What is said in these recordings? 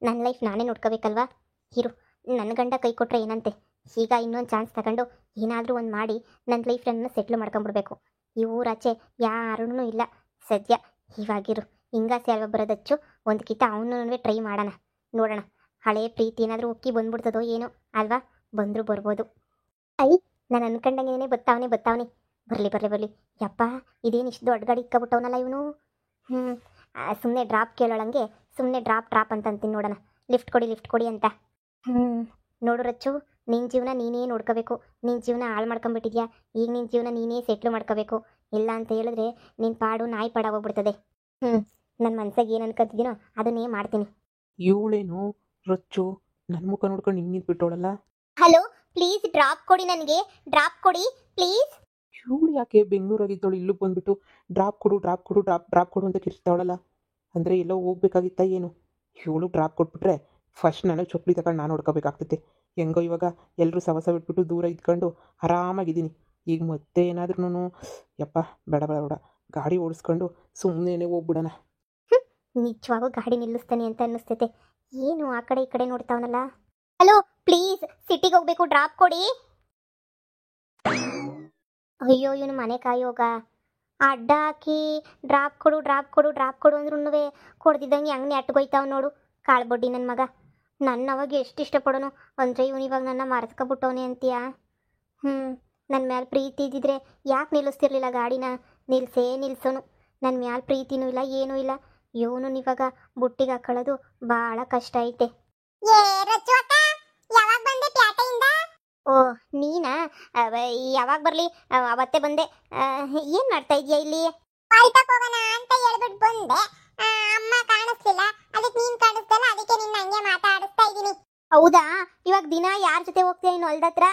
ನನ್ನ ಲೈಫ್ ನಾನೇ ನೋಡ್ಕೋಬೇಕಲ್ವಾ. ಇರು, ನನ್ನ ಗಂಡ ಕೈ ಕೊಟ್ಟರೆ ಏನಂತೆ, ಈಗ ಇನ್ನೊಂದು ಚಾನ್ಸ್ ತಗೊಂಡು ಏನಾದರೂ ಒಂದು ಮಾಡಿ ನನ್ನ ಲೈಫ್ ನನ್ನ ಸೆಟ್ಲ್ ಮಾಡ್ಕೊಂಡ್ಬಿಡ್ಬೇಕು. ಈ ಊರಾಚೆ ಯಾರೂ ಇಲ್ಲ ಸದ್ಯ. ಇವಾಗಿರು ಹಿಂಗಾಸೆ ಅಲ್ವ ಬರೋದಚ್ಚು, ಒಂದು ಕಿತ ಅವನು ಟ್ರೈ ಮಾಡೋಣ, ನೋಡೋಣ ಹಳೆ ಪ್ರೀತಿ ಏನಾದರೂ ಉಕ್ಕಿ ಬಂದ್ಬಿಡ್ತದೋ ಏನೋ ಅಲ್ವಾ. ಬಂದರೂ ಬರ್ಬೋದು. ಐ, ನಾನು ಅನ್ಕೊಂಡಂಗೇನೆ ಬತ್ತಾವನೆ ಬರಲಿ ಬರಲಿ ಬರಲಿ. ಯಪ್ಪ, ಇದೇನು ಇಷ್ಟು ದೊಡ್ಡ ಗಾಡಿ ಇಕ್ಕಬಿಟ್ಟವನಲ್ಲ ಇವನು. ಸುಮ್ಮನೆ ಡ್ರಾಪ್ ಕೇಳೋಳಂಗೆ ಸುಮ್ಮನೆ ಡ್ರಾಪ್ ಅಂತ ಅಂತೀನಿ, ನೋಡೋಣ ಲಿಫ್ಟ್ ಕೊಡಿ ಅಂತ. ನೋಡು ರಚ್ಚು, ನಿನ್ನ ಜೀವನ ನೀನೇ ನೋಡ್ಕೋಬೇಕು. ನಿನ್ನ ಜೀವನ ಹಾಳು ಮಾಡ್ಕೊಂಬಿಟ್ಟಿದ್ಯಾ. ಈಗ ನಿನ್ನ ಜೀವನ ನೀನೇ ಸೆಟ್ಲು ಮಾಡ್ಕೋಬೇಕು. ಇಲ್ಲ ಅಂತ ಹೇಳಿದ್ರೆ ನಿನ್ನ ಪಾಡು ನಾಯಿ ಪಾಡಾಗೋಗ್ಬಿಡ್ತದೆ. ನನ್ನ ಮನ್ಸಾಗ ಏನು ಅನ್ಕೊತಿದ್ದೀನೋ ಅದನ್ನೇ ಮಾಡ್ತೀನಿ. ಇವಳೇನು ರೊಚ್ಚು ನನ್ನ ಮುಖ ನೋಡ್ಕೊಂಡು ಹಿಂಗೆ ನಿಂತ್ಬಿಟ್ಟವಳಲ್ಲ. ಹಲೋ, ಪ್ಲೀಸ್ ಡ್ರಾಪ್ ಕೊಡಿ, ನನಗೆ ಡ್ರಾಪ್ ಕೊಡಿ ಪ್ಲೀಸ್. ಇವಳು ಯಾಕೆ ಬೆಂಗಳೂರಾಗಿದ್ದವಳು ಇಲ್ಲಿಗೆ ಬಂದುಬಿಟ್ಟು ಡ್ರಾಪ್ ಕೊಡು ಅಂತ ಕಿರ್ಸ್ತಾವಳಲ್ಲ. ಅಂದರೆ ಎಲ್ಲೋ ಹೋಗ್ಬೇಕಾಗಿತ್ತ ಏನು? ಇವಳು ಡ್ರಾಪ್ ಕೊಟ್ಬಿಟ್ರೆ ಫಸ್ಟ್ ನನಗೆ ಚೊಪ್ಪಲಿ ತಗೊಂಡು ನಾನು ನೋಡ್ಕೋಬೇಕಾಗ್ತೈತೆ. ಹೆಂಗೋ ಇವಾಗ ಎಲ್ಲರೂ ಸವಸ ಬಿಟ್ಬಿಟ್ಟು ದೂರ ಇದ್ಕೊಂಡು ಆರಾಮಾಗಿದ್ದೀನಿ. ಈಗ ಮತ್ತೆ ಏನಾದ್ರೂ ಯಪ್ಪ ಬೇಡ ಗಾಡಿ ಓಡಿಸ್ಕೊಂಡು ಸುಮ್ಮನೆ ಹೋಗ್ಬಿಡೋಣ. ನಿಜವಾಗೂ ಗಾಡಿ ನಿಲ್ಲಿಸ್ತಾನೆ ಅಂತ ಅನ್ನಿಸ್ತೈತೆ. ಏನು ಆ ಕಡೆ ಈ ಕಡೆ ನೋಡ್ತಾವನಲ್ಲ. ಹಲೋ ಪ್ಲೀಸ್, ಸಿಟಿಗೆ ಹೋಗ್ಬೇಕು, ಡ್ರಾಪ್ ಕೊಡಿ. ಅಯ್ಯೋ, ಇವನು ಮನೆ ಕಾಯೋಗ ಅಡ್ಡ ಹಾಕಿ ಡ್ರಾಪ್ ಕೊಡು ಅಂದ್ರೂ ಕೊಡ್ದಿದ್ದಂಗೆ ಹಂಗೆ ಅಟ್ಗೋಯ್ತಾವ್ ನೋಡು. ಕಾಳ್ಬಡ್ಡಿ ನನ್ನ ಮಗ. ನನ್ನ ಅವಾಗ ಎಷ್ಟು ಇಷ್ಟಪಡೋನು ಅಂದರೆ ಇವನು ಇವಾಗ ನನ್ನ ಮರೆಸ್ಕೊಬಿಟ್ಟವನೆ ಅಂತೀಯಾ? ನನ್ನ ಮ್ಯಾಲೆ ಪ್ರೀತಿ ಇದ್ದಿದ್ರೆ ಯಾಕೆ ನಿಲ್ಲಿಸ್ತಿರ್ಲಿಲ್ಲ ಗಾಡಿನ? ನಿಲ್ಸೋನು. ನನ್ನ ಮ್ಯಾಲೆ ಪ್ರೀತಿನೂ ಇಲ್ಲ, ಏನೂ ಇಲ್ಲ. ಇವನು ಇವಾಗ ಬುಟ್ಟಿಗೆ ಹಾಕೊಳ್ಳೋದು ಭಾಳ ಕಷ್ಟ ಐತೆ. ಓ ನೀನಾ? ಯಾವಾಗ ಬರಲಿ? ಅವತ್ತೇ ಬಂದೆ. ಏನು ಮಾಡ್ತಾ ಇದೀಯಾ ಇಲ್ಲಿ? ಹೋಗೋಣ ಅಂತ ಹೇಳ್ಬಿಟ್ಟು ಬಂದೆ. ಅಮ್ಮ ಕಾಣಿಸ್ಲಿಲ್ಲ, ಅದಕ್ಕೆ ನೀನ್ ಕಾಣಿಸ್ತಲ್ಲ, ಅದಕ್ಕೆ ನಿನ್ನ ಹಂಗೆ ಮಾತಾಡಿಸ್ತಾ ಇದೀನಿ. ಹೌದಾ? ಇವಾಗ ದಿನ ಯಾರ ಜೊತೆ ಹೋಗ್ತೀಯ ಇನ್ನು ಹೊಲ್ದತ್ರ?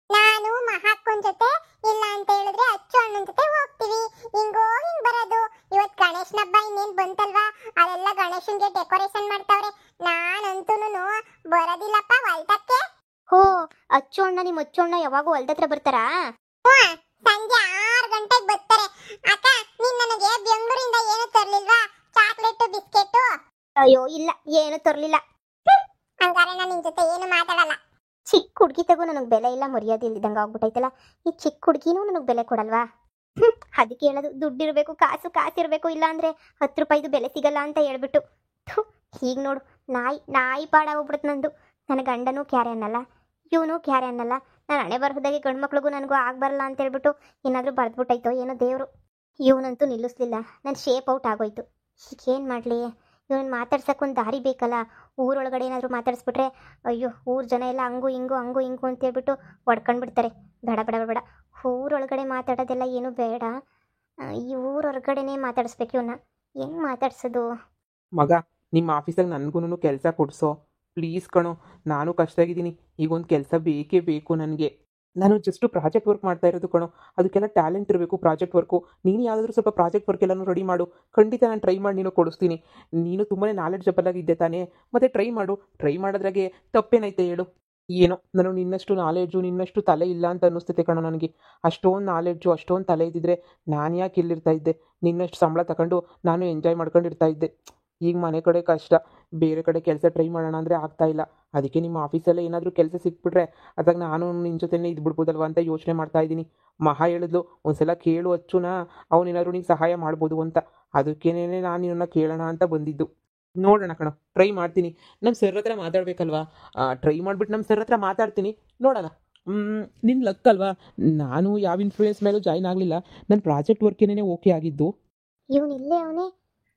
ನಾನು ಮಹಾಕ್ಕನ್ ಜೊತೆ, ಇಲ್ಲ ಅಂತ ಹೇಳಿದ್ರೆ ಅಚ್ಚು ಅಣ್ಣನ ಜೊತೆ ಹೋಗ್ತೀವಿ. ಹಿಂಗ್ ಬರೋದು. ಇವತ್ ಗಣೇಶನ ಹಬ್ಬ ಇನ್ನೇನ್ ಬಂತಲ್ವಾ, ಅಲ್ಲೆಲ್ಲ ಗಣೇಶನ್ಗೆ ಡೆಕೋರೇಷನ್ ಮಾಡ್ತಾವ್ರೆ. ನಾನಂತೂನು ಬರೋದಿಲ್ಲಪ್ಪ ಹೊಲ್ದಕ್ಕೆ. ಹೋ, ಅಚ್ಚು ಅಣ್ಣ ನಿಮ್ಮ ಅಚ್ಚು ಅಣ್ಣ ಯಾವಾಗೂ ಹೊಲ್ದತ್ರ ಬರ್ತಾರಾ? ಸಂಜೆ 6 ಗಂಟೆಗೆ ಬರ್ತಾರೆ. ಅಕ್ಕ, ನೀನ್ ನನಗೆ ಬೆಂಗಳೂರಿಂದ ಏನು ತರ್ಲಿಲ್ವಾ? Chocolate biscuit? ಅಯ್ಯೋ ಇಲ್ಲ, ಏನು ತರಲಿಲ್ಲ. ಹಂಗಾರೆ ನಾನು ನಿನ್ ಜೊತೆ ಏನು ಮಾತಾಡಲ್ಲ. ಚಿಕ್ಕ ಹುಡುಗಿ ತಗೋ ನನಗೆ ಬೆಲೆ ಇಲ್ಲ, ಮರ್ಯಾದೆ ಇಲ್ದಂಗೆ ಆಗ್ಬಿಟ್ಟೈತಲ್ಲ. ಈ ಚಿಕ್ಕ ಹುಡುಗಿನೂ ನನಗೆ ಬೆಲೆ ಕೊಡಲ್ವಾ? ಅದಕ್ಕೆ ಹೇಳೋದು, ದುಡ್ಡಿರಬೇಕು, ಕಾಸಿರಬೇಕು, ಇಲ್ಲ ಅಂದರೆ 10 ರೂಪಾಯಿದು ಬೆಲೆ ಸಿಗಲ್ಲ ಅಂತ ಹೇಳ್ಬಿಟ್ಟು. ಈಗ ನೋಡು, ನಾಯಿ ಪಾಡಾಗೋಗ್ಬಿಡುತ್ತೆ ನಂದು. ನನ್ನ ಗಂಡನೂ ಕ್ಯಾರೆ ಅನ್ನಲ್ಲ, ಇವನು ಕ್ಯಾರೆ ಅನ್ನಲ್ಲ. ನಾನು ಹಣೆ ಬರಹದಾಗೆ ಗಂಡು ಮಕ್ಳಿಗೂ ನನಗೂ ಆಗಬರಲ್ಲ ಅಂತ ಹೇಳ್ಬಿಟ್ಟು ಏನಾದರೂ ಬರೆದ್ಬಿಟ್ಟೈತೋ ಏನೋ ದೇವರು. ಇವನಂತೂ ನಿಲ್ಲಿಸ್ಲಿಲ್ಲ, ನನ್ನ ಶೇಪ್ ಔಟ್ ಆಗೋಯ್ತು. ಈಗೇನು ಮಾಡಲಿ? ಇವನು ಮಾತಾಡ್ಸೋಕೆ ಒಂದು ದಾರಿ ಬೇಕಲ್ಲ. ಊರೊಳಗಡೆ ಏನಾದರೂ ಮಾತಾಡಿಸ್ಬಿಟ್ರೆ ಅಯ್ಯೋ ಊರ ಜನ ಎಲ್ಲ ಹಂಗೂ ಹಿಂಗೂ ಅಂತ ಹೇಳ್ಬಿಟ್ಟು ಹೊಡ್ಕೊಂಡು ಬಿಡ್ತಾರೆ. ಬೇಡ. ಊರೊಳಗಡೆ ಮಾತಾಡೋದೆಲ್ಲ ಏನೂ ಬೇಡ, ಈ ಊರೊಳಗಡೆನೇ ಮಾತಾಡಿಸ್ಬೇಕು ಇವನ್ನ. ಹೆಂಗೆ ಮಾತಾಡ್ಸೋದು? ಮಗ, ನಿಮ್ಮ ಆಫೀಸಲ್ಲಿ ನನಗೂ ಕೆಲಸ ಕೊಡಿಸೋ ಪ್ಲೀಸ್ ಕಣೋ. ನಾನು ಕಷ್ಟ ಆಗಿದ್ದೀನಿ, ಈಗ ಒಂದು ಕೆಲಸ ಬೇಕೇ ಬೇಕು ನನಗೆ. ನಾನು ಜಸ್ಟ್ ಪ್ರಾಜೆಕ್ಟ್ ವರ್ಕ್ ಮಾಡ್ತಾ ಇರೋದು ಕಣೋ, ಅದಕ್ಕೆಲ್ಲ ಟ್ಯಾಲೆಂಟ್ ಇರಬೇಕು. ಪ್ರಾಜೆಕ್ಟ್ ವರ್ಕು ನೀನು ಯಾವುದಾದ್ರೂ ಸ್ವಲ್ಪ ಪ್ರಾಜೆಕ್ಟ್ ವರ್ಕ್ ಎಲ್ಲನೂ ರೆಡಿ ಮಾಡು. ಖಂಡಿತ ನಾನು ಟ್ರೈ ಮಾಡಿ ನೀನು ಕೊಡಿಸ್ತೀನಿ. ನೀನು ತುಂಬಾ ನಾಲೆಡ್ಜಬಲ್ ಆಗಿದ್ದೆ ತಾನೇ, ಮತ್ತು ಟ್ರೈ ಮಾಡೋದ್ರಾಗೆ ತಪ್ಪೇನೈತೆ ಹೇಳು? ಏನೋ ನಾನು ನಿನ್ನಷ್ಟು ನಾಲೆಡ್ಜು, ನಿನ್ನಷ್ಟು ತಲೆ ಇಲ್ಲ ಅಂತ ಅನ್ನಿಸ್ತೈತೆ ಕಣೋ ನನಗೆ. ಅಷ್ಟೊಂದು ನಾಲೆಡ್ಜು, ಅಷ್ಟೊಂದು ತಲೆ ಇದ್ದಿದ್ರೆ ನಾನು ಯಾಕೆ ಇಲ್ಲಿರ್ತಾ ಇದ್ದೆ? ನಿನ್ನಷ್ಟು ಸಂಬಳ ತಗೊಂಡು ನಾನು ಎಂಜಾಯ್ ಮಾಡ್ಕೊಂಡಿರ್ತಾ ಇದ್ದೆ. ಈಗ ಮನೆ ಕಡೆ ಕಷ್ಟ, ಬೇರೆ ಕಡೆ ಕೆಲಸ ಟ್ರೈ ಮಾಡೋಣ ಅಂದರೆ ಆಗ್ತಾಯಿಲ್ಲ. ಅದಕ್ಕೆ ನಿಮ್ಮ ಆಫೀಸಲ್ಲೇ ಏನಾದರೂ ಕೆಲಸ ಸಿಕ್ಬಿಟ್ರೆ ಅದಾಗ ನಾನು ನಿನ್ನ ಜೊತೆನೇ ಇದ್ಬಿಡ್ಬೋದಲ್ವ ಅಂತ ಯೋಚನೆ ಮಾಡ್ತಾ ಇದ್ದೀನಿ. ಮಹಾ ಹೇಳಿದ್ಲು, ಒಂದ್ಸಲ ಕೇಳು ಅಚ್ಚುನ, ಅವನೇನಾದ್ರು ನಿಂಗೆ ಸಹಾಯ ಮಾಡ್ಬೋದು ಅಂತ. ಅದಕ್ಕೇನೆ ನಾನು ನಿನ್ನ ಕೇಳೋಣ ಅಂತ ಬಂದಿದ್ದು. ನೋಡೋಣ ಕಣೋ, ಟ್ರೈ ಮಾಡ್ತೀನಿ. ನಮ್ಮ ಸರ್ ಹತ್ರ ಮಾತಾಡಬೇಕಲ್ವಾ? ಟ್ರೈ ಮಾಡಿಬಿಟ್ಟು ನಮ್ಮ ಸರ್ ಹತ್ರ ಮಾತಾಡ್ತೀನಿ, ನೋಡೋಣ. ನಿನ್ನ ಲಕ್ ಅಲ್ವಾ, ನಾನು ಯಾವ ಇನ್ಫ್ಲೂಯೆನ್ಸ್ ಮೇಲೂ ಜಾಯ್ನ್ ಆಗಲಿಲ್ಲ. ನನ್ನ ಪ್ರಾಜೆಕ್ಟ್ ವರ್ಕೇನೇ ಓಕೆ ಆಗಿದ್ದು. ಇವನಿಲ್ಲೇ ಅವನೇ.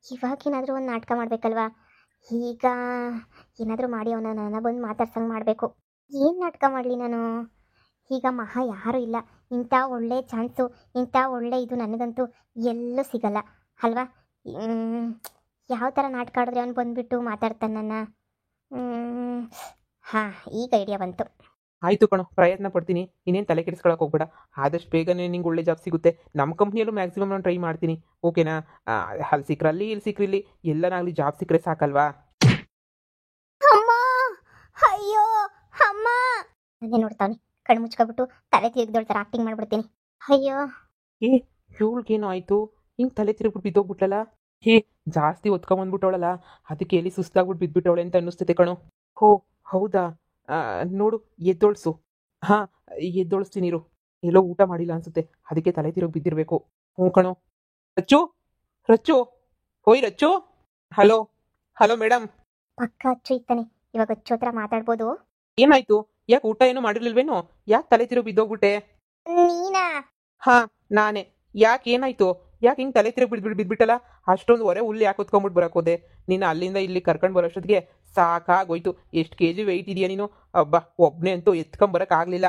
ಇವಾಗೇನಾದರೂ ಒಂದು ನಾಟಕ ಮಾಡಬೇಕಲ್ವಾ? ಈಗ ಏನಾದರೂ ಮಾಡಿ ಅವನನ್ನ ಬಂದು ಮಾತಾಡ್ಸಂಗೆ ಮಾಡಬೇಕು. ಏನು ನಾಟಕ ಮಾಡಲಿ ನಾನು? ಈಗ ಮಹಾ ಯಾರೂ ಇಲ್ಲ. ಇಂಥ ಒಳ್ಳೆ ಚಾನ್ಸು, ಇಂಥ ಒಳ್ಳೆ ಇದು ನನಗಂತೂ ಎಲ್ಲೂ ಸಿಗಲ್ಲ ಅಲ್ವಾ? ಯಾವ ಥರ ನಾಟಕ ಆಡಿದ್ರೆ ಅವನು ಬಂದುಬಿಟ್ಟು ಮಾತಾಡ್ತಾನೆ ನನ್ನ? ಹಾಂ, ಈಗ ಐಡಿಯಾ ಬಂತು. ಆಯಿತು ಕಣೋ, ಪ್ರಯತ್ನ ಪಡ್ತೀನಿ. ಇನ್ನೇನು ತಲೆ ಕೆಡಿಸ್ಕೊಳಕ್ಕೆ ಹೋಗ್ಬೇಡ. ಆದಷ್ಟು ಬೇಗನೆ ನಿಂಗೆ ಒಳ್ಳೆ ಜಾಬ್ ಸಿಗುತ್ತೆ. ನಮ್ಮ ಕಂಪ್ನಿಯಲ್ಲೂ ಮ್ಯಾಕ್ಸಿಮಮ್ ನಾನು ಟ್ರೈ ಮಾಡ್ತೀನಿ, ಓಕೆನಾ? ಅಲ್ಲಿ ಸಿಕ್ರಲ್ಲಿ ಇಲ್ಲಿ ಸಿಕ್ರಿಲ್ಲಿ ಎಲ್ಲನಾಗಲಿ ಜಾಬ್ ಸಿಕ್ಕರೆ ಸಾಕಲ್ವಾ? ಅಮ್ಮ, ಅಯ್ಯೋ ಅಮ್ಮ! ನಾನೇ ನೋಡ್ತಾವನಿ, ಕಣ್ಣು ಮುಚ್ಕೊಬಿಟ್ಟು ತಲೆ ತಿರುಗಿದೋಳ್ ಥರ ಆಕ್ಟಿಂಗ್ ಮಾಡ್ಬಿಡ್ತೀನಿ. ಅಯ್ಯೋ, ಏ, ಇವಳಿಗೇನು ಆಯಿತು? ಹಿಂಗೆ ತಲೆ ತಿರುಗ್ಬಿಟ್ಟು ಬಿದ್ದೋಗ್ಬಿಟ್ಲಲ್ಲ? ಹೇ ಜಾಸ್ತಿ ಒತ್ಕೊಂಬಂದ್ಬಿಟ್ಟವಳಲ್ಲ, ಅದಕ್ಕೆ ಎಲ್ಲಿ ಸುಸ್ತಾಗ್ಬಿಟ್ಟು ಬಿದ್ದುಬಿಟ್ಟವಳೆ ಅಂತ ಅನ್ನಿಸ್ತೈತೆ ಕಣೋ. ಹೋ ಹೌದಾ? ಆ, ನೋಡು, ಎದ್ದೊಳ್ಸು. ಹಾಂ, ಎದ್ದೊಳಿಸ್ತೀನಿ ಇರು. ಎಲ್ಲೋ ಊಟ ಮಾಡಿಲ್ಲ ಅನ್ಸುತ್ತೆ, ಅದಕ್ಕೆ ತಲೆ ತಿರುಗಿ ಬಿದ್ದಿರಬೇಕು. ಹ್ಞೂ ಕಣೋ. ರಚ್ಚು, ರಚ್ಚು, ಹೋಯ್ ರಚ್ಚು. Hello, hello madam. ಪಕ್ಕ ಅಚ್ಚು ಇತ್ತಾನೆ, ಇವಾಗ ಅಚ್ಚು ಹತ್ರ ಮಾತಾಡ್ಬೋದು. ಏನಾಯ್ತು? ಯಾಕೆ ಊಟ ಏನೂ ಮಾಡಿರ್ಲಿಲ್ವೇನೋ? ಯಾಕೆ ತಲೆ ತಿರುಗಿ ಬಿದ್ದೋಗ್ಬಿಟ್ಟೆ? ನೀನಾ? ಹಾಂ, ನಾನೇ. ಯಾಕೆ ಏನಾಯ್ತು? ಯಾಕೆ ಹಿಂಗೆ ತಲೆ ತಿರುಗಿ ಬಿದ್ಬಿಟ್ಟಲ್ಲ? ಅಷ್ಟೊಂದು ಹೊರೆ ಹುಲ್ಲು ಯಾಕೆ ಹೊತ್ಕೊಂಬಿಟ್ಟು ಬರೋಕೋದೆ? ನೀನು ಅಲ್ಲಿಂದ ಇಲ್ಲಿ ಕರ್ಕೊಂಡು ಬರೋಷ್ಟೊತ್ತಿಗೆ ಸಾಕಾಗೋಯ್ತು. ಎಷ್ಟು ಕೆ ಜಿ ವೆಯ್ಟ್ ಇದೆಯಾ ನೀನು? ಅಬ್ಬಾ, ಒಬ್ಬನೇ ಅಂತೂ ಎತ್ಕೊಂಬರಕ್ಕಾಗಲಿಲ್ಲ.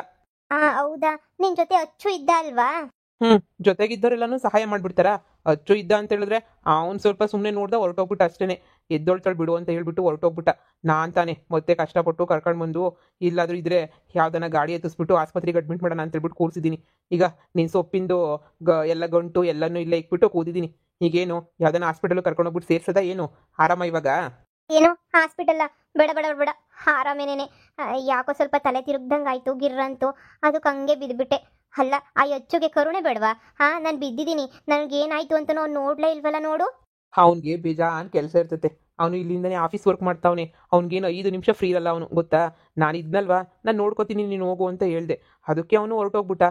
ಹೌದಾ, ನಿನ್ ಜೊತೆ ಅಚ್ಚು ಇದ್ದ ಅಲ್ವಾ? ಜೊತೆಗಿದ್ದವರೆಲ್ಲನೂ ಸಹಾಯ ಮಾಡ್ಬಿಡ್ತಾರಾ? ಅಚ್ಚು ಇದ್ದ ಅಂತ ಹೇಳಿದ್ರೆ ಅವ್ನು ಸ್ವಲ್ಪ ಸುಮ್ಮನೆ ನೋಡ್ದ, ಹೊರಟೋಗ್ಬಿಟ್ಟು ಅಷ್ಟೇ. ಎದ್ದೊಳ್ತಾಳೆ ಬಿಡು ಅಂತ ಹೇಳ್ಬಿಟ್ಟು ಹೊರಟೋಗ್ಬಿಟ್ಟ. ನಾನು ತಾನೇ ಮತ್ತೆ ಕಷ್ಟಪಟ್ಟು ಕರ್ಕೊಂಡು ಬಂದು, ಇಲ್ಲಾದ್ರೂ ಇದ್ರೆ ಯಾವ್ದನ್ನ ಗಾಡಿ ಎತ್ತಿಸ್ಬಿಟ್ಟು ಆಸ್ಪತ್ರೆಗೆ ಅಡ್ಮಿಟ್ ಮಾಡೋಣ ಅಂತ ಹೇಳ್ಬಿಟ್ಟು ಕೂರಿಸಿದ್ದೀನಿ. ಈಗ ನೀನು ಸೊಪ್ಪಿಂದು ಎಲ್ಲ ಗಂಟು ಎಲ್ಲನೂ ಇಲ್ಲೇ ಇಕ್ಬಿಟ್ಟು ಕೂದಿದ್ದೀನಿ. ಈಗೇನು ಯಾವ್ದನ್ನ ಹಾಸ್ಪಿಟಲ್ ಕರ್ಕೊಂಡೋಗ್ಬಿಟ್ಟು ಸೇರ್ಸದ ಏನು? ಆರಾಮ ಇವಾಗ? ಏನು ಹಾಸ್ಪಿಟಲ್ಲ? ಬೇಡ ಬೇಡ ಬೇಡ, ಆರಾಮೇನೇನೆ. ಯಾಕೋ ಸ್ವಲ್ಪ ತಲೆ ತಿರುಗ್ದಂಗೆ ಆಯ್ತು, ಗಿರ್ರಂತು. ಅದಕ್ಕೆ ಹಂಗೆ ಬಿದ್ದುಬಿಟ್ಟೆ. ಅಲ್ಲ, ಆ ಅಚ್ಚುಗೆ ಕರುಣೆ ಬೇಡವಾ? ನಾನು ಬಿದ್ದಿದ್ದೀನಿ, ನನಗೇನಾಯ್ತು ಅಂತ ಅವ್ನು ನೋಡ್ಲೇ ಇಲ್ವಲ್ಲ ನೋಡು. ಅವ್ನಿಗೆ ಬೇಜಾನ್ ಕೆಲಸ ಇರ್ತೈತೆ. ಅವನು ಇಲ್ಲಿಂದನೇ ಆಫೀಸ್ ವರ್ಕ್ ಮಾಡ್ತಾವನೆ. ಅವ್ನಿಗೇನು 5 ನಿಮಿಷ ಫ್ರೀ ಇರಲ್ಲ ಅವನು, ಗೊತ್ತಾ? ನಾನು ಇದ್ನಲ್ವಾ, ನಾನು ನೋಡ್ಕೋತೀನಿ, ನೀನು ಹೋಗು ಅಂತ ಹೇಳ್ದೆ. ಅದಕ್ಕೆ ಅವನು ಹೊರಟೋಗ್ಬಿಟ್ಟ.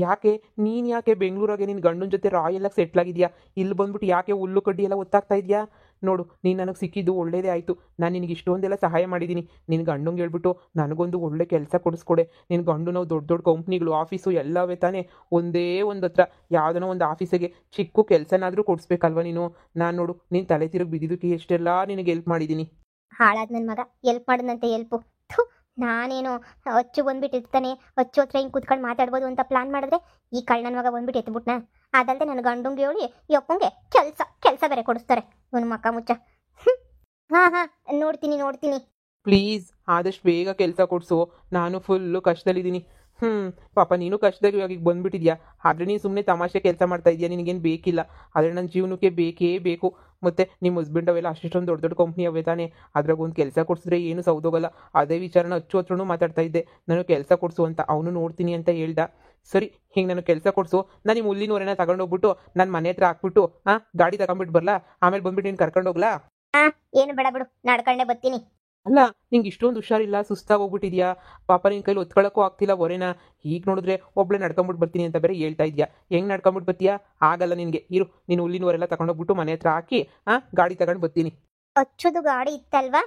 ಯಾಕೆ ನೀನು ಯಾಕೆ ಬೆಂಗಳೂರಾಗೆ ನಿನ್ನ ಗಂಡನ ಜೊತೆ ರಾಯಲ್ಲಾಗಿ ಸೆಟ್ಲಾಗಿದ್ಯಾ? ಇಲ್ಲಿ ಬಂದ್ಬಿಟ್ಟು ಯಾಕೆ ಹುಲ್ಲು ಕಡ್ಡಿ ಎಲ್ಲ ಒತ್ತಾಗ್ತಾ ಇದೆಯಾ? ನೋಡು, ನೀನು ನನಗೆ ಸಿಕ್ಕಿದ್ದು ಒಳ್ಳೇದೇ ಆಯಿತು. ನಾನು ನಿನಗೆ ಇಷ್ಟೊಂದೆಲ್ಲ ಸಹಾಯ ಮಾಡಿದ್ದೀನಿ. ನಿನ್ನ ಗಂಡಂಗೆ ಹೇಳ್ಬಿಟ್ಟು ನನಗೊಂದು ಒಳ್ಳೆ ಕೆಲಸ ಕೊಡಿಸ್ಕೊಡೆ. ನಿನ್ನ ಗಂಡು ನಾವು ದೊಡ್ಡ ದೊಡ್ಡ ಕಂಪ್ನಿಗಳು, ಆಫೀಸು ಎಲ್ಲವೇ ತಾನೇ. ಒಂದೇ ಒಂದು ಹತ್ರ ಯಾವುದನ್ನೋ ಒಂದು ಆಫೀಸಿಗೆ ಚಿಕ್ಕ ಕೆಲಸನಾದರೂ ಕೊಡಿಸ್ಬೇಕಲ್ವ ನೀನು? ನಾನು ನೋಡು, ನೀನು ತಲೆ ತಿರುಗಿ ಬಿದ್ದಿದ್ದಕ್ಕೆ ಎಷ್ಟೆಲ್ಲ ನಿನಗೆ ಹೆಲ್ಪ್ ಮಾಡಿದ್ದೀನಿ. ಹಾಳಾದ ನನ್ನ ಮಗ ಎಲ್ಪ್ ಮಾಡಿದಂತೆ ಎಲ್ಪು. ಥು, ನಾನೇನು ಅಚ್ಚು ಬಂದ್ಬಿಟ್ಟು ಇರ್ತಾನೆ, ಅಚ್ಚು ಹತ್ರ ಹಿಂಗೆ ಕೂತ್ಕೊಂಡು ಮಾತಾಡ್ಬೋದು ಅಂತ ಪ್ಲಾನ್ ಮಾಡಿದ್ರೆ ಈ ನನ್ನ ಮಗ ಬಂದ್ಬಿಟ್ಟು ಎತ್ಬಿಟ್ನಾ? ಅದಲ್ಲದೆ ನನ್ನ ಗಂಡಂಗೆ ಹೇಳಿ ಈ ಅಪ್ಪಂಗೆ ಕೆಲಸ ಬೇರೆ ಕೊಡಿಸ್ತಾರೆ. ನನ್ನ ಮಕ್ಕ ಮುಚ್ಚ. ಹಾಂ, ನೋಡ್ತೀನಿ. ಪ್ಲೀಸ್ ಆದಷ್ಟು ಬೇಗ ಕೆಲಸ ಕೊಡಿಸು. ನಾನು ಫುಲ್ಲು ಕಷ್ಟದಲ್ಲಿದ್ದೀನಿ. ಪಾಪ ನೀನು ಕಷ್ಟದಲ್ಲಿ ಇವಾಗ ಈಗ ಬಂದುಬಿಟ್ಟಿದ್ಯಾ. ಆದರೆ ನೀನು ಸುಮ್ಮನೆ ತಮಾಷೆ ಕೆಲಸ ಮಾಡ್ತಾ ಇದೆಯಾ, ನಿನಗೇನು ಬೇಕಿಲ್ಲ. ಆದರೆ ನನ್ನ ಜೀವನಕ್ಕೆ ಬೇಕೇ ಬೇಕು. ಮತ್ತು ನಿಮ್ಮ ಹಸ್ಬೆಂಡ್ ಅವೆಲ್ಲ ಅಷ್ಟೊಂದು ದೊಡ್ಡ ದೊಡ್ಡ ಕಂಪ್ನಿ ಅವೇ ತಾನೇ. ಅದ್ರಾಗ ಒಂದು ಕೆಲಸ ಕೊಡಿಸಿದ್ರೆ ಏನು ಸೌದೋಗಲ್ಲ. ಅದೇ ವಿಚಾರನ ಅಚ್ಚು ಹತ್ರನೂ ಮಾತಾಡ್ತಾ ಇದ್ದೆ, ನಾನು ಕೆಲಸ ಕೊಡಿಸು ಅಂತ. ಅವನು ನೋಡ್ತೀನಿ ಅಂತ ಹೇಳ್ದ. ಸರಿ, ಹಿಂಗೆ ನಾನು ಕೆಲಸ ಕೊಡಿಸು. ನಾನು ನಿಮ್ಮ ಹುಲ್ಲಿನವರೆನ ತಗೊಂಡೋಗ್ಬಿಟ್ಟು ನನ್ನ ಮನೆ ಹತ್ರ ಹಾಕ್ಬಿಟ್ಟು ಗಾಡಿ ತಗೊಂಬಿಟ್ಟು ಬರಲಾ? ಆಮೇಲೆ ಬಂದ್ಬಿಟ್ಟು ನೀನು ಕರ್ಕೊಂಡೋಗ್ಲಾ? ಏನು ಬೇಡ ಬಿಡು, ನಡ್ಕೊಂಡೇ ಬರ್ತೀನಿ. ಅಲ್ಲ, ನಿಂಗೆ ಇಷ್ಟೊಂದು ಹುಷಾರಿಲ್ಲ, ಸುಸ್ತಾಗಿ ಹೋಗ್ಬಿಟ್ಟಿದ್ಯಾ. ಪಾಪ ನಿನ್ನ ಕೈಲಿ ಒತ್ಕೊಳ್ಳೋಕ್ಕೂ ಆಗ್ತಿಲ್ಲ ಹೊರೆನ. ಈಗ ನೋಡಿದ್ರೆ ಒಬ್ಬಳೆ ನಡ್ಕೊಂಬಿಟ್ಟು ಬರ್ತೀನಿ ಅಂತ ಬೇರೆ ಹೇಳ್ತಾ ಇದೆಯಾ. ಹೆಂಗೆ ನಡ್ಕೊಂಬಿಟ್ಟು ಬರ್ತೀಯಾ? ಆಗಲ್ಲ ನಿನಗೆ. ಇರು, ನೀನು ಹುಲ್ಲಿನವರೆಲ್ಲ ತಗೊಂಡೋಗ್ಬಿಟ್ಟು ಮನೆ ಹತ್ರ ಹಾಕಿ ಗಾಡಿ ತಗೊಂಡು ಬರ್ತೀನಿ. ಅಚ್ಚುದು ಗಾಡಿ ಇತ್ತಲ್ವಾ?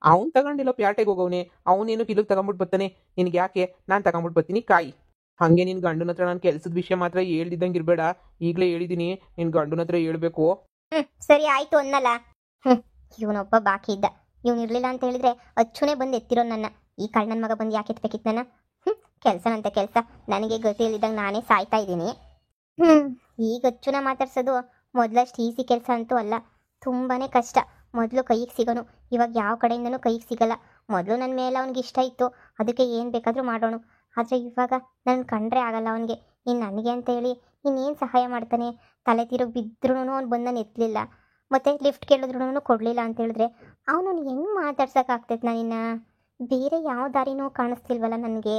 ಅವ್ನು ತಗೊಂಡಿಲ್ಲ, ಪ್ಯಾಟೆಗೆ ಹೋಗವನೆ. ಅವನೇನು ಕಿಲುಗೆ ತಗೊಂಬಿಟ್ಟು ಬರ್ತಾನೆ. ನಿನಗೆ ಯಾಕೆ? ನಾನು ತಗೊಂಬಿಟ್ಟು ಬರ್ತೀನಿ, ಕಾಯಿ. ಹಾಗೆ ನಿನ್ನ ಗಂಡನ ಹತ್ರ ನಾನು ಕೆಲಸದ ವಿಷಯ ಮಾತ್ರ ಹೇಳ್ದಿದ್ದಂಗೆ ಇರಬೇಡ. ಈಗಲೇ ಹೇಳಿದ್ದೀನಿ, ನಿನ್ನ ಗಂಡನ ಹತ್ರ ಹೇಳ್ಬೇಕು. ಸರಿ ಆಯ್ತು ಅನ್ನಲ್ಲ. ಇವನೊಬ್ಬ ಬಾಕಿ ಇದ್ದ. ಇವನು ಇರಲಿಲ್ಲ ಅಂತ ಹೇಳಿದ್ರೆ ಅಚ್ಚುನೇ ಬಂದು ಎತ್ತಿರೋ ನನ್ನ. ಈ ನನ್ನ ಮಗ ಬಂದು ಯಾಕೆ ಎತ್ತಬೇಕಿತ್ತು ನನ್ನ? ಕೆಲಸನಂತೆ ಕೆಲಸ, ನನಗೆ ಗತಿಯಲ್ಲಿದ್ದಂಗೆ ನಾನೇ ಸಾಯ್ತಾ ಇದ್ದೀನಿ. ಈಗ ಅಚ್ಚುನ ಮಾತಾಡ್ಸೋದು ಮೊದಲಷ್ಟು ಈಸಿ ಕೆಲಸ ಅಂತೂ ಅಲ್ಲ, ತುಂಬಾ ಕಷ್ಟ. ಮೊದಲು ಕೈಗೆ ಸಿಗೋನು, ಇವಾಗ ಯಾವ ಕಡೆಯಿಂದನೂ ಕೈಗೆ ಸಿಗಲ್ಲ. ಮೊದಲು ನನ್ನ ಮೇಲೆ ಅವ್ನಿಗೆ ಇಷ್ಟ ಇತ್ತು, ಅದಕ್ಕೆ ಏನು ಬೇಕಾದರೂ ಮಾಡೋಣ. ಆದರೆ ಇವಾಗ ನನ್ನ ಕಂಡ್ರೆ ಆಗಲ್ಲ ಅವನಿಗೆ. ಇನ್ನು ನನಗೆ ಅಂತ ಹೇಳಿ ಇನ್ನೇನು ಸಹಾಯ ಮಾಡ್ತಾನೆ? ತಲೆ ತಿರುಗಿ ಬಿದ್ರೂ ಅವ್ನು ಬಂದು ನಾನು ಎತ್ತಲಿಲ್ಲ, ಮತ್ತು ಲಿಫ್ಟ್ ಕೇಳಿದ್ರು ಕೊಡಲಿಲ್ಲ ಅಂತ ಹೇಳಿದ್ರೆ ಅವನು ಹೆಂಗೆ ಮಾತಾಡ್ಸೋಕ್ಕಾಗ್ತೈತೆ? ನಾನಿನ್ನ ಬೇರೆ ಯಾವ ದಾರಿನೂ ಕಾಣಿಸ್ತಿಲ್ವಲ್ಲ ನನಗೆ.